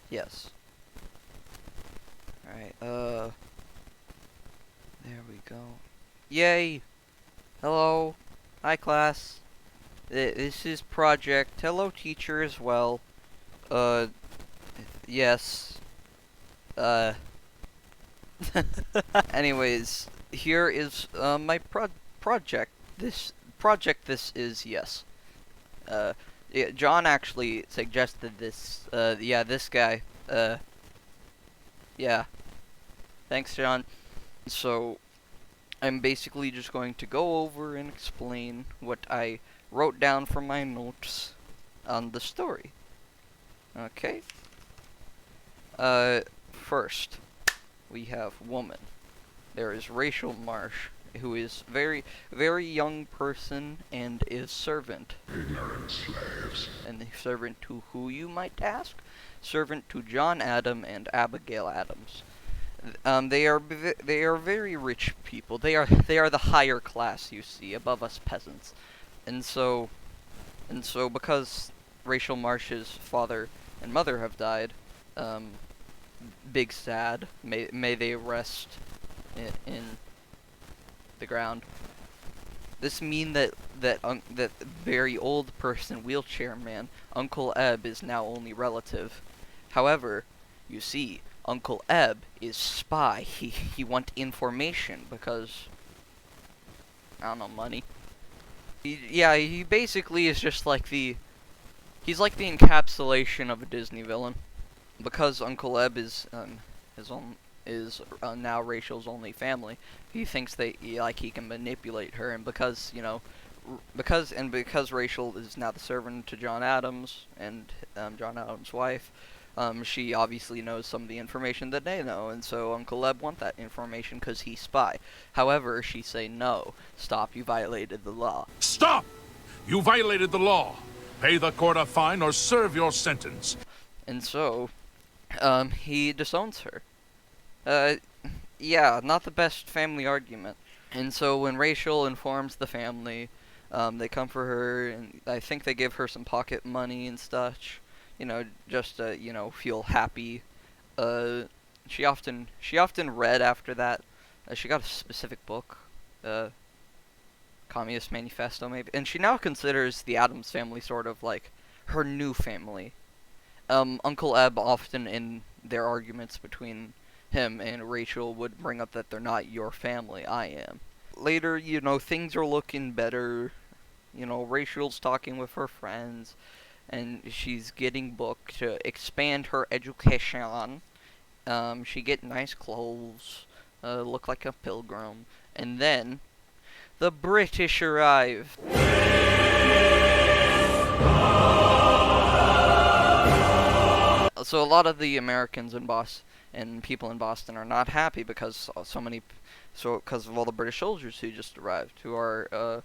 Yes. Alright, there we go. Yay! Hello. Hi, class. This is Project. Hello, teacher, as well. Uh, yes. Uh, anyways, here is, my project. This is, yes. Uh, yeah, John actually suggested this, yeah, this guy. Yeah. Thanks, John. So, I'm basically just going to go over and explain what I wrote down from my notes on the story. Okay? First, we have woman. There is Rachel Marsh, who is very young person and is servant. Ignorant slaves. And the servant to who, you might ask? Servant to John Adam and Abigail Adams. They are very rich people. They are the higher class, you see, above us peasants. And so because Rachel Marsh's father and mother have died, big sad. May they rest in the ground. This mean that very old person, wheelchair man, Uncle Eb, is now only relative. However, you see, Uncle Eb is spy. He want information because, I don't know, money. He basically is just like he's like the encapsulation of a Disney villain. Because Uncle Eb is his own is now Rachel's only family. He thinks he can manipulate her, and because because Rachel is now the servant to John Adams and John Adams' wife, she obviously knows some of the information that they know, and so Uncle Eb want that information because he's spy. However, she say no. Stop! You violated the law. Stop! You violated the law. Pay the court a fine or serve your sentence. And so, he disowns her. Yeah, not the best family argument. And so when Rachel informs the family, they come for her, and I think they give her some pocket money and such. Just to, feel happy. She often read after that. She got a specific book, Communist Manifesto, maybe. And she now considers the Addams family sort of like her new family. Uncle Eb often in their arguments between him and Rachel would bring up that they're not your family, I am. Later, things are looking better. Rachel's talking with her friends, and she's getting booked to expand her education. She get nice clothes, look like a pilgrim, and then the British arrive. So a lot of the Americans in Boston and people in Boston are not happy because because of all the British soldiers who just arrived, who are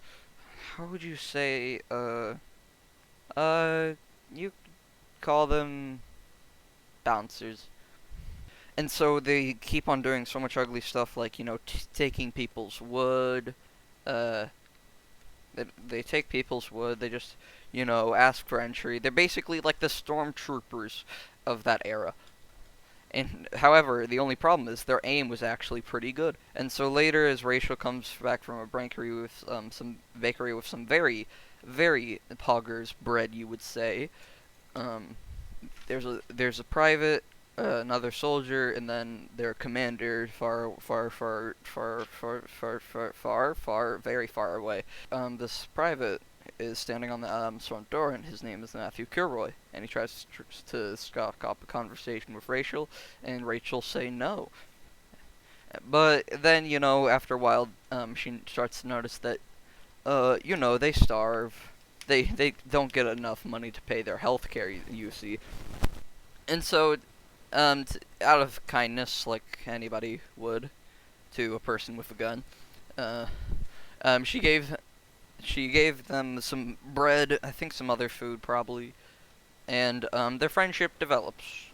how would you say you call them bouncers. And so they keep on doing so much ugly stuff, like taking people's wood. Uh, they take people's wood. They just ask for entry. They're basically like the stormtroopers of that era. And however, the only problem is their aim was actually pretty good. And so later, as Rachel comes back from a bakery with some very, very poggers bread, you would say, there's a private, another soldier, and then their commander very far away. This private is standing on the front door, and his name is Matthew Kilroy, and he tries to stock up a conversation with Rachel, and Rachel say no. But then, after a while, she starts to notice that, they starve. They don't get enough money to pay their health care, you see. And so, out of kindness, like anybody would to a person with a gun, she gave them some bread, I think some other food probably, and their friendship develops.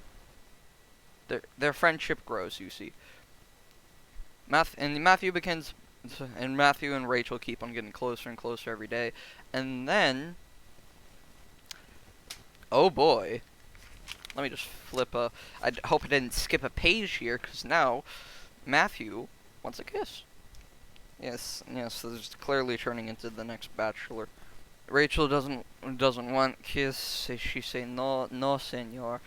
Their friendship grows, you see. Matthew and Rachel keep on getting closer and closer every day, and then, oh boy, let me just flip a. I hope I didn't skip a page here, because now Matthew wants a kiss. Yes, yes, this is clearly turning into the next Bachelor. Rachel doesn't want kiss. She say no, no, senor,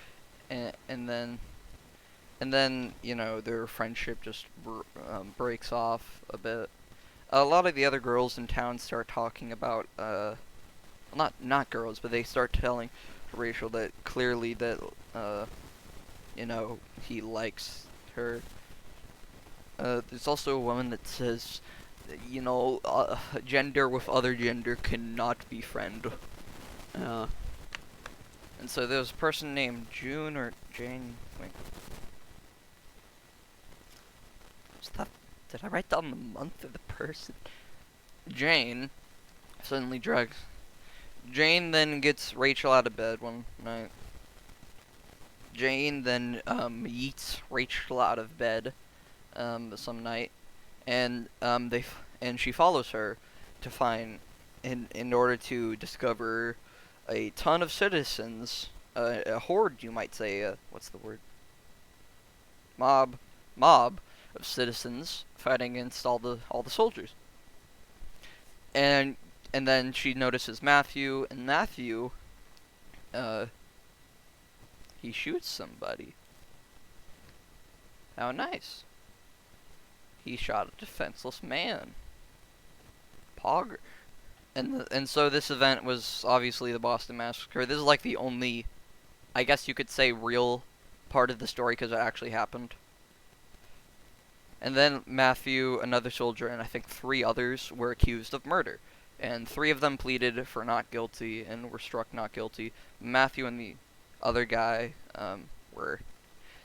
and then you know their friendship just breaks off a bit. A lot of the other girls in town start talking about not girls, but they start telling Rachel that clearly that you know he likes her. There's also a woman that says, you know, gender with other gender cannot be friend. And so there's a person named June or Jane. Wait. Did I write down the month of the person? Jane suddenly drags. Jane then gets Rachel out of bed one night. Jane then yeets Rachel out of bed some night, and and she follows her to find in order to discover a ton of citizens, a horde, you might say. What's the word? Mob of citizens fighting against all the soldiers. And then she notices Matthew, and Matthew, he shoots somebody. How nice. He shot a defenseless man. Pogger. And so this event was obviously the Boston Massacre. This is like the only, I guess you could say, real part of the story because it actually happened. And then Matthew, another soldier, and I think 3 others were accused of murder. And 3 of them pleaded for not guilty and were struck not guilty. Matthew and the other guy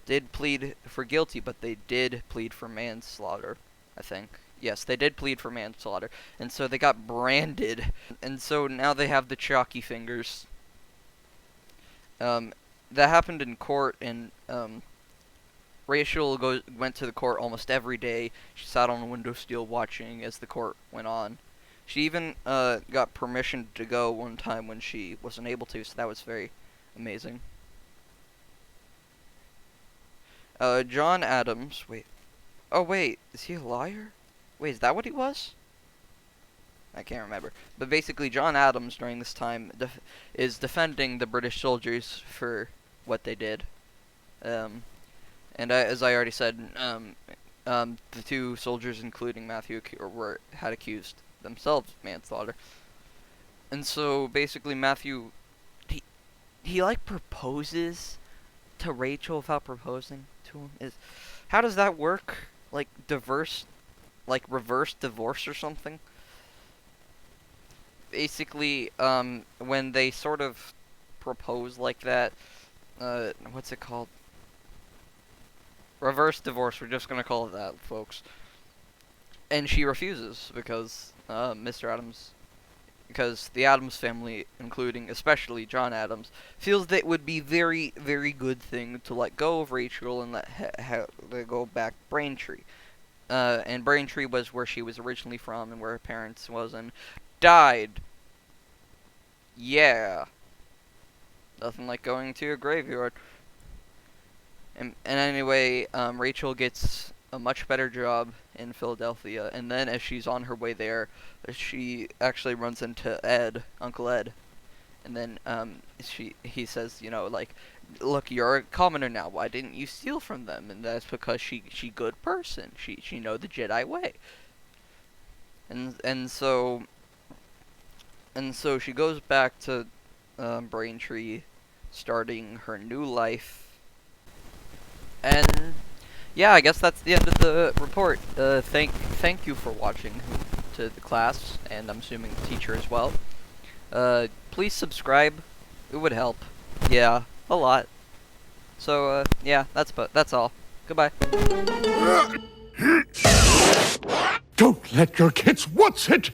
did plead for guilty, but they did plead for manslaughter, I think. Yes, they did plead for manslaughter. And so they got branded. And so now they have the chalky fingers. That happened in court, and Rachel went to the court almost every day. She sat on a window sill watching as the court went on. She even got permission to go one time when she wasn't able to, so that was very amazing. John Adams, wait. Oh, wait, is he a liar? Wait, is that what he was? I can't remember. But basically, John Adams, during this time, is defending the British soldiers for what they did. And as I already said, the 2 soldiers, including Matthew, had accused themselves of manslaughter. And so, basically, Matthew, he like, proposes to Rachel without proposing to him. How does that work? Like, reverse divorce or something? Basically, when they sort of propose like that, what's it called? Reverse divorce, we're just gonna call it that, folks. And she refuses because, because the Adams family, including especially John Adams, feels that it would be very, very good thing to let go of Rachel and let go back Braintree. And Braintree was where she was originally from and where her parents was and died. Yeah. Nothing like going to a graveyard. And anyway, Rachel gets a much better job in Philadelphia, and then as she's on her way there, she actually runs into Uncle Ed, and then he says, you know, like, look, you're a commoner now. Why didn't you steal from them? And that's because she good person. She know the Jedi way. And so she goes back to Braintree, starting her new life. And yeah, I guess that's the end of the report. Thank you for watching to the class, and I'm assuming the teacher as well. Please subscribe. It would help. Yeah, a lot. So, yeah, that's all. Goodbye. Don't let your kids watch it!